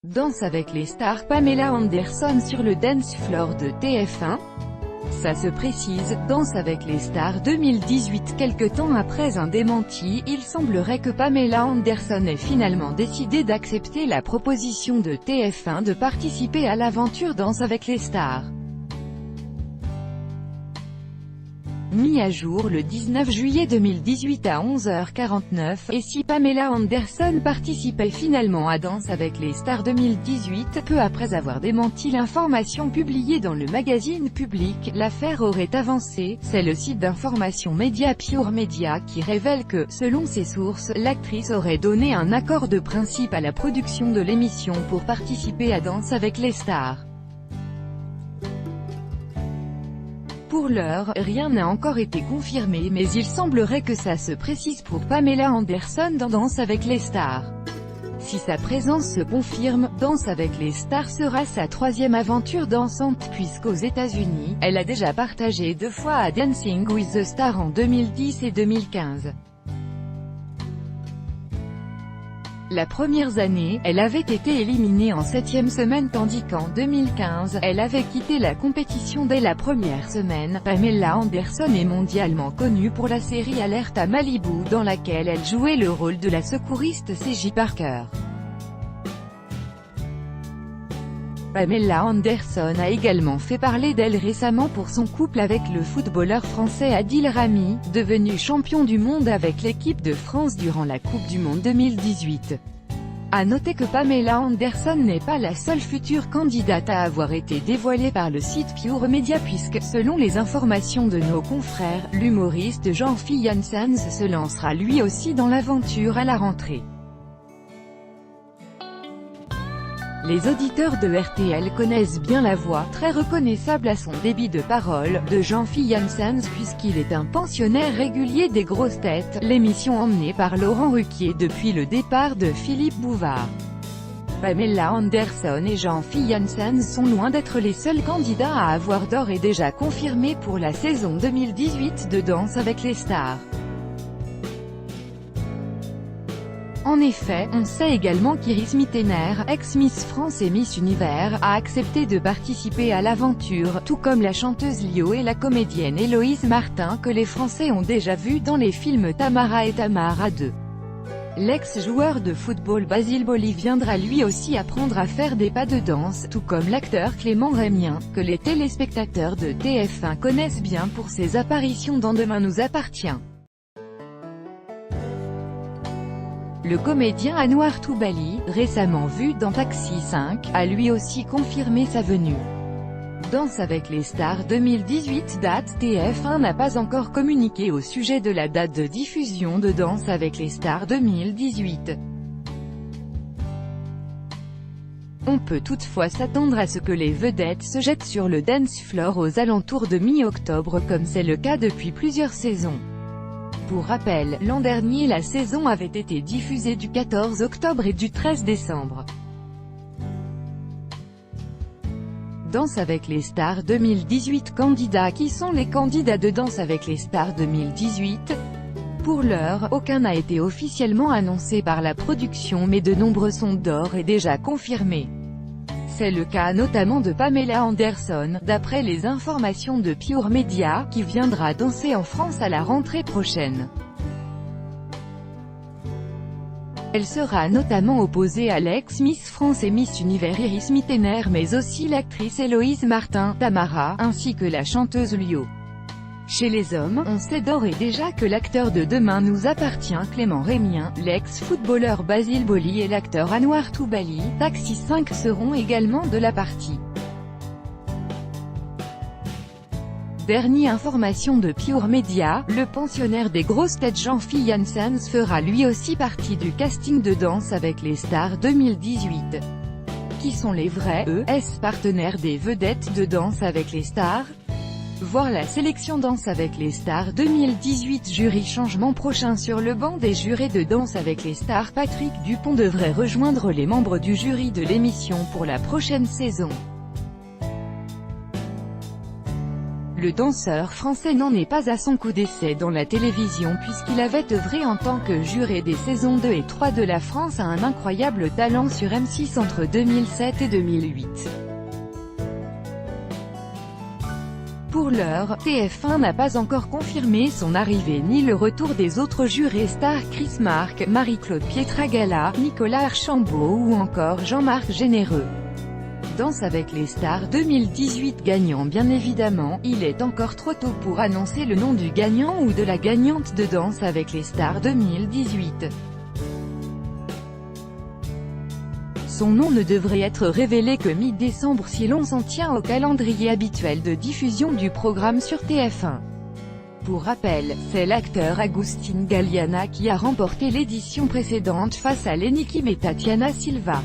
Danse avec les stars. Pamela Anderson sur le dance floor de TF1. Ça se précise, Danse avec les stars 2018. Quelque temps après un démenti, il semblerait que Pamela Anderson ait finalement décidé d'accepter la proposition de TF1 de participer à l'aventure Danse avec les stars. Mis à jour le 19 juillet 2018 à 11h49, et si Pamela Anderson participait finalement à Danse avec les stars 2018, peu après avoir démenti l'information publiée dans le magazine Public, l'affaire aurait avancé. C'est le site d'information média Pure Media qui révèle que, selon ses sources, l'actrice aurait donné un accord de principe à la production de l'émission pour participer à Danse avec les stars. Pour l'heure, rien n'a encore été confirmé, mais il semblerait que ça se précise pour Pamela Anderson dans Danse avec les stars. Si sa présence se confirme, Danse avec les stars sera sa troisième aventure dansante puisqu'aux États-Unis, elle a déjà partagé 2 fois à Dancing with the Stars en 2010 et 2015. La première année, elle avait été éliminée en 7e semaine tandis qu'en 2015, elle avait quitté la compétition dès la première semaine. Pamela Anderson est mondialement connue pour la série Alerte à Malibu dans laquelle elle jouait le rôle de la secouriste C.J. Parker. Pamela Anderson a également fait parler d'elle récemment pour son couple avec le footballeur français Adil Rami, devenu champion du monde avec l'équipe de France durant la Coupe du Monde 2018. À noter que Pamela Anderson n'est pas la seule future candidate à avoir été dévoilée par le site Pure Media puisque, selon les informations de nos confrères, l'humoriste Jean-Philippe Janssens se lancera lui aussi dans l'aventure à la rentrée. Les auditeurs de RTL connaissent bien la voix, très reconnaissable à son débit de parole, de Jean-Philippe Janssens puisqu'il est un pensionnaire régulier des Grosses Têtes, l'émission emmenée par Laurent Ruquier depuis le départ de Philippe Bouvard. Pamela Anderson et Jean-Philippe Janssens sont loin d'être les seuls candidats à avoir d'ores et déjà confirmé pour la saison 2018 de Danse avec les stars. En effet, on sait également qu'Iris Mittener, ex-Miss France et Miss Univers, a accepté de participer à l'aventure, tout comme la chanteuse Lio et la comédienne Héloïse Martin que les Français ont déjà vu dans les films Tamara et Tamara 2. L'ex-joueur de football Basile Boli viendra lui aussi apprendre à faire des pas de danse, tout comme l'acteur Clément Rémien, que les téléspectateurs de TF1 connaissent bien pour ses apparitions dans Demain nous appartient. Le comédien Anouar Toubali, récemment vu dans Taxi 5, a lui aussi confirmé sa venue. Danse avec les stars 2018 date. TF1 n'a pas encore communiqué au sujet de la date de diffusion de Danse avec les stars 2018. On peut toutefois s'attendre à ce que les vedettes se jettent sur le dance floor aux alentours de mi-octobre comme c'est le cas depuis plusieurs saisons. Pour rappel, l'an dernier la saison avait été diffusée du 14 octobre et du 13 décembre. Danse avec les stars 2018. Candidats. Qui sont les candidats de Danse avec les stars 2018? Pour l'heure, aucun n'a été officiellement annoncé par la production mais de nombreux sont d'ores et déjà confirmés. C'est le cas notamment de Pamela Anderson, d'après les informations de Pure Media, qui viendra danser en France à la rentrée prochaine. Elle sera notamment opposée à l'ex-Miss France et Miss Univers Iris Mittener mais aussi l'actrice Héloïse Martin, Tamara, ainsi que la chanteuse Lio. Chez les hommes, on sait d'ores et déjà que l'acteur de Demain nous appartient Clément Rémien, l'ex-footballeur Basile Boli et l'acteur Anouar Toubali, Taxi 5 seront également de la partie. Dernière information de Pure Media, le pensionnaire des Grosses Têtes Jean-Philippe Janssens fera lui aussi partie du casting de Danse avec les stars 2018. Qui sont les vrais partenaires des vedettes de Danse avec les stars? Voir la sélection Danse avec les stars 2018. Jury changement prochain sur le banc des jurés de Danse avec les stars. Patrick Dupont devrait rejoindre les membres du jury de l'émission pour la prochaine saison. Le danseur français n'en est pas à son coup d'essai dans la télévision puisqu'il avait œuvré en tant que juré des saisons 2 et 3 de La France a un incroyable talent sur M6 entre 2007 et 2008. Pour l'heure, TF1 n'a pas encore confirmé son arrivée ni le retour des autres jurés stars Chris Marc, Marie-Claude Pietragala, Nicolas Archambault ou encore Jean-Marc Généreux. Danse avec les stars 2018 gagnant. Bien évidemment, il est encore trop tôt pour annoncer le nom du gagnant ou de la gagnante de Danse avec les stars 2018. Son nom ne devrait être révélé que mi-décembre si l'on s'en tient au calendrier habituel de diffusion du programme sur TF1. Pour rappel, c'est l'acteur Agustín Galiana qui a remporté l'édition précédente face à Lenny Kim et Tatiana Silva.